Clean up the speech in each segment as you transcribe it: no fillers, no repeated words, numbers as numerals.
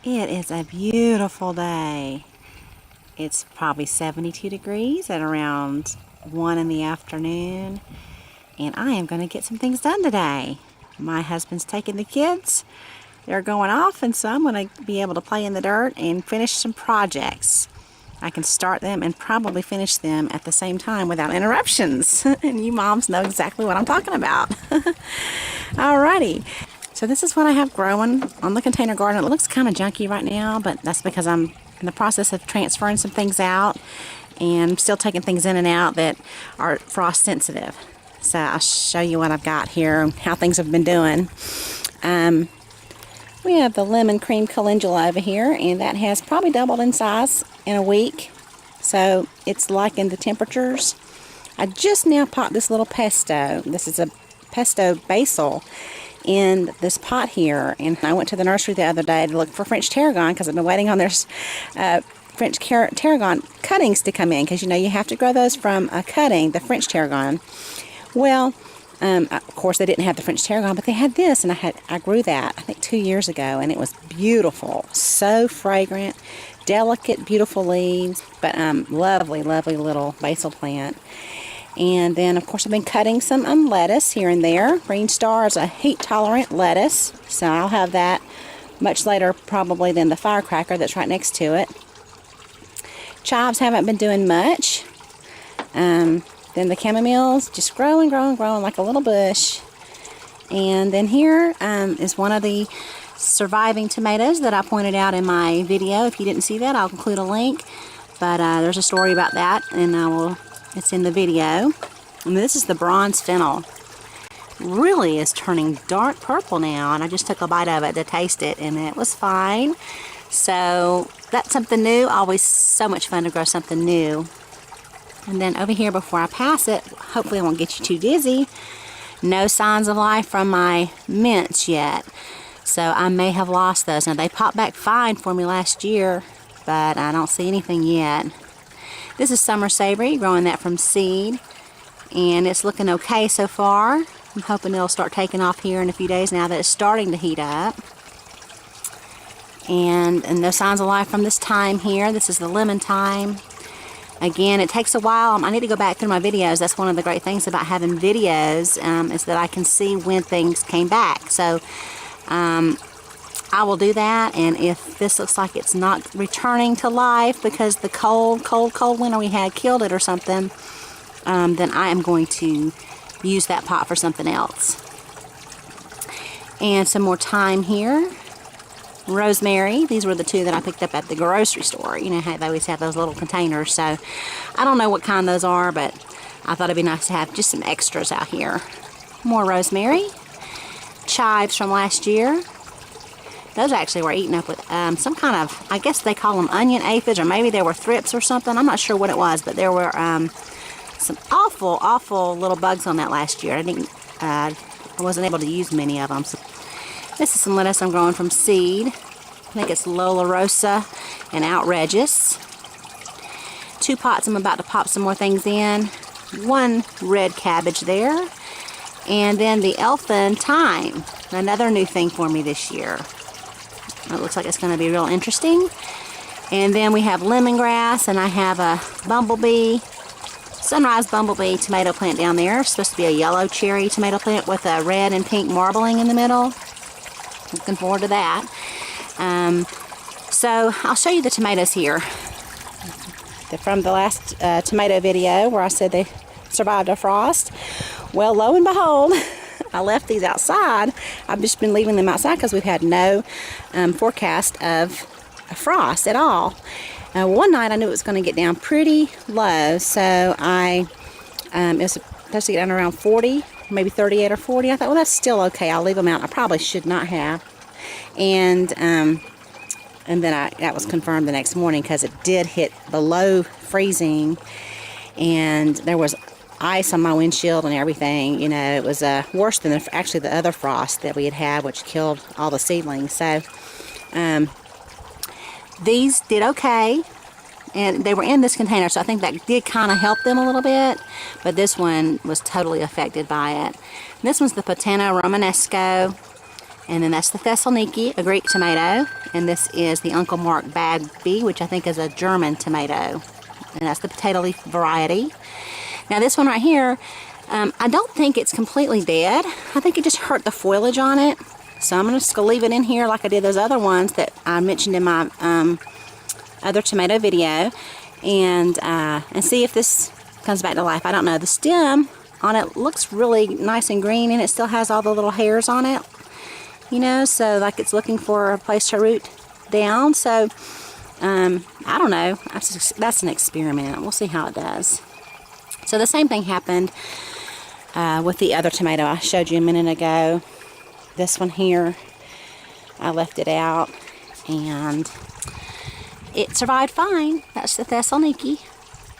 It is a beautiful day. It's probably 72 degrees at around 1 in the afternoon, and I am going to get some things done today. My husband's taking the kids. They're going off, and so I'm going to be able to play in the dirt and finish some projects. I can start them and probably finish them at the same time without interruptions. And you moms know exactly what I'm talking about. Alrighty. So this is what I have growing on the container garden. It looks kind of junky right now, but that's because I'm in the process of transferring some things out and still taking things in and out that are frost sensitive. So I'll show you what I've got here, how things have been doing. We have the lemon cream calendula over here, and that has probably doubled in size in a week. So it's liking the temperatures. I just now popped this little pesto. This is a pesto basil in this pot here, and I went to the nursery the other day to look for French tarragon because I've been waiting on their French tarragon cuttings to come in, because you know you have to grow those from a cutting, the French tarragon. Well, of course they didn't have the French tarragon, but they had this, and I grew that I think 2 years ago, and it was beautiful, so fragrant, delicate, beautiful leaves, but lovely little basil plant. And then, of course, I've been cutting some lettuce here and there. Green Star is a heat-tolerant lettuce, so I'll have that much later probably than the firecracker that's right next to it. Chives haven't been doing much. Then the chamomiles just growing like a little bush. And then here is one of the surviving tomatoes that I pointed out in my video. If you didn't see that, I'll include a link. But there's a story about that, and it's in the video. And this is the bronze fennel. Really is turning dark purple now, and I just took a bite of it to taste it, and it was fine. So that's something new. Always so much fun to grow something new. And then over here, before I pass it, hopefully I won't get you too dizzy, no signs of life from my mints yet. So I may have lost those. Now they popped back fine for me last year, but I don't see anything yet. This is summer savory, growing that from seed, and it's looking okay so far. I'm hoping it'll start taking off here in a few days now that it's starting to heat up. And no signs of life from this thyme here. This is the lemon thyme. Again, it takes a while. I need to go back through my videos. That's one of the great things about having videos, is that I can see when things came back. So I will do that, and if this looks like it's not returning to life because the cold winter we had killed it or something, then I am going to use that pot for something else. And some more thyme here. Rosemary. These were the two that I picked up at the grocery store. You know how they always have those little containers, so I don't know what kind those are, but I thought it'd be nice to have just some extras out here. More rosemary. Chives from last year. Those actually were eaten up with some kind of, I guess they call them onion aphids, or maybe they were thrips or something. I'm not sure what it was, but there were some awful little bugs on that last year. I wasn't able to use many of them. So this is some lettuce I'm growing from seed. I think it's Lola Rosa and Outrageous. 2 pots I'm about to pop some more things in. 1 red cabbage there. And then the elfin thyme, another new thing for me this year. It looks like it's going to be real interesting. And then we have lemongrass, and I have a bumblebee, sunrise bumblebee tomato plant down there. It's supposed to be a yellow cherry tomato plant with a red and pink marbling in the middle. Looking forward to that. So I'll show you the tomatoes here. They're from the last tomato video where I said they survived a frost. Well, lo and behold, I left these outside. I've just been leaving them outside because we've had no forecast of a frost at all. One night I knew it was going to get down pretty low, so it was supposed to get down around 40, maybe 38 or 40. I thought, well, that's still okay. I'll leave them out. I probably should not have. And then that was confirmed the next morning because it did hit below freezing, and there was ice on my windshield and everything. You know, it was worse than actually the other frost that we had, which killed all the seedlings. So these did okay, and they were in this container, so I think that did kind of help them a little bit, but this one was totally affected by it. And this one's the Poteno Romanesco. And then that's the Thessaloniki, a Greek tomato. And this is the Uncle Mark Bagby, which I think is a German tomato. And that's the potato leaf variety. Now this one right here, I don't think it's completely dead. I think it just hurt the foliage on it. So I'm just going to leave it in here like I did those other ones that I mentioned in my other tomato video. And see if this comes back to life. I don't know. The stem on it looks really nice and green, and it still has all the little hairs on it. You know, so like it's looking for a place to root down. So I don't know. That's an experiment. We'll see how it does. So the same thing happened with the other tomato I showed you a minute ago. This one here, I left it out and it survived fine. That's the Thessaloniki,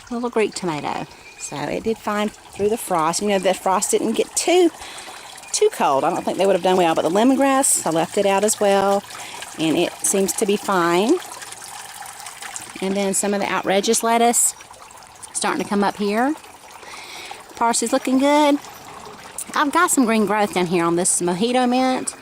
little Greek tomato. So it did fine through the frost. You know, the frost didn't get too cold. I don't think they would have done well, but the lemongrass, I left it out as well, and it seems to be fine. And then some of the outrageous lettuce starting to come up here. Parsley's looking good. I've got some green growth down here on this mojito mint.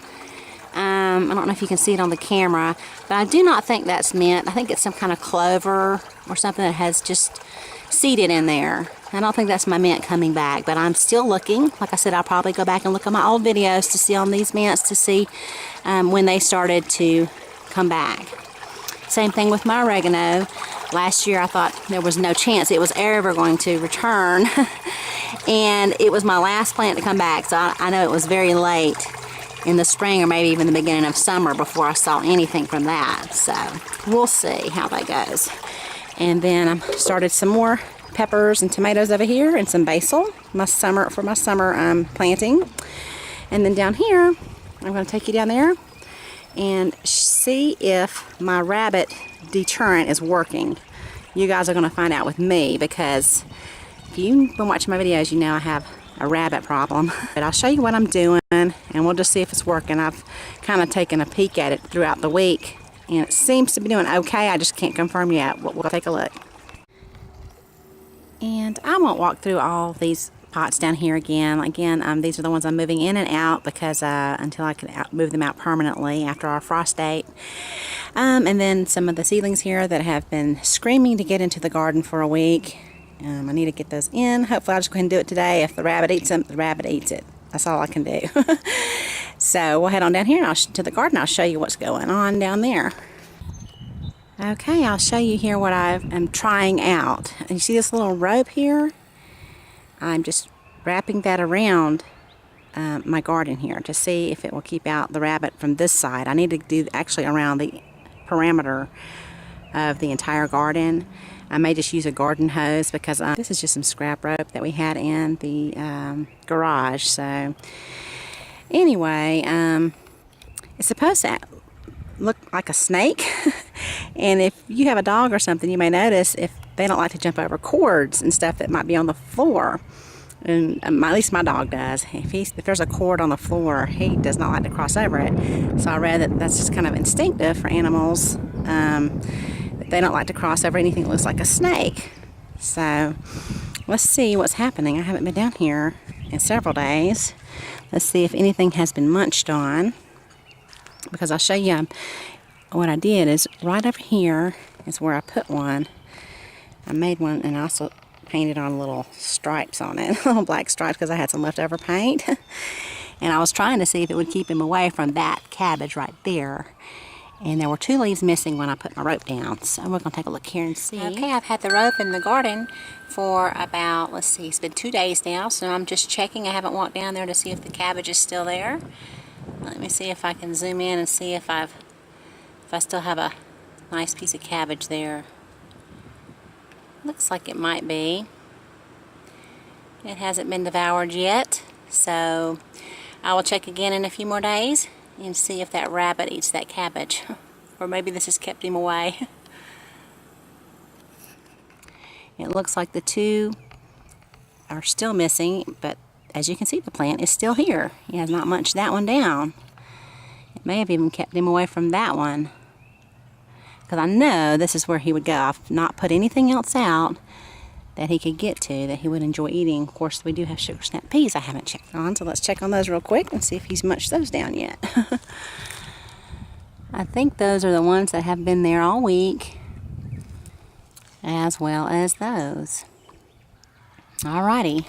I don't know if you can see it on the camera, but I do not think that's mint. I think it's some kind of clover or something that has just seeded in there. I don't think that's my mint coming back, but I'm still looking. Like I said, I'll probably go back and look at my old videos to see on these mints to see when they started to come back. Same thing with my oregano. Last year I thought there was no chance it was ever going to return. And it was my last plant to come back, so I know it was very late in the spring or maybe even the beginning of summer before I saw anything from that. So we'll see how that goes. And then I started some more peppers and tomatoes over here and some basil for my summer planting. And then down here, I'm going to take you down there and see if my rabbit deterrent is working. You guys are going to find out with me, because if you've been watching my videos, you know I have a rabbit problem. But I'll show you what I'm doing and we'll just see if it's working. I've kind of taken a peek at it throughout the week and it seems to be doing okay. I just can't confirm yet. We'll take a look. And I won't walk through all these pots down here again. These are the ones I'm moving in and out because until I can move them out permanently after our frost date. And then some of the seedlings here that have been screaming to get into the garden for a week. I need to get those in. Hopefully I'll just go ahead and do it today. If the rabbit eats them, the rabbit eats it. That's all I can do. So we'll head on down here and to the garden. I'll show you what's going on down there. Okay, I'll show you here what I am trying out. And you see this little rope here? I'm just wrapping that around my garden here to see if it will keep out the rabbit from this side. I need to do actually around the perimeter of the entire garden. I may just use a garden hose because this is just some scrap rope that we had in the garage. So anyway, it's supposed to look like a snake. And if you have a dog or something, you may notice if they don't like to jump over cords and stuff that might be on the floor. And at least my dog does. If there's a cord on the floor, he does not like to cross over it. So I read that that's just kind of instinctive for animals. They don't like to cross over anything that looks like a snake. So let's see what's happening. I haven't been down here in several days. Let's see if anything has been munched on, because I'll show you what I did is right over here is where I put one. I made one and I also painted on little stripes on it, little black stripes, because I had some leftover paint. And I was trying to see if it would keep him away from that cabbage right there. And there were 2 leaves missing when I put my rope down. So we're going to take a look here and see. Okay, I've had the rope in the garden for about, let's see, it's been 2 days now. So I'm just checking. I haven't walked down there to see if the cabbage is still there. Let me see if I can zoom in and see if I still have a nice piece of cabbage there. Looks like it might be. It hasn't been devoured yet. So I will check again in a few more days and see if that rabbit eats that cabbage. Or maybe this has kept him away. It looks like the 2 are still missing, but as you can see, the plant is still here. He has not munched that one down. It may have even kept him away from that one, because I know this is where he would go. I've not put anything else out that he could get to that he would enjoy eating. Of course, we do have sugar snap peas I haven't checked on, so let's check on those real quick and see if he's munched those down yet. I think those are the ones that have been there all week, as well as those. Alrighty.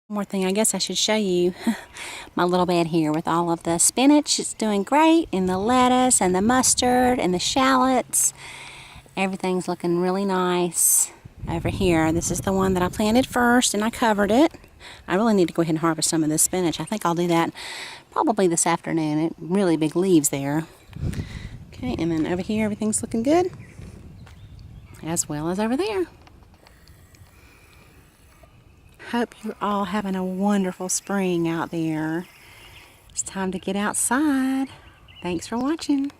One more thing I guess I should show you my little bed here with all of the spinach. It's doing great, and the lettuce and the mustard and the shallots. Everything's looking really nice over here. This is the one that I planted first and I covered it. I really need to go ahead and harvest some of this spinach. I think I'll do that probably this afternoon. It really big leaves there. Okay, and then over here everything's looking good, as well as over there. Hope you're all having a wonderful spring out there. It's time to get outside. Thanks for watching.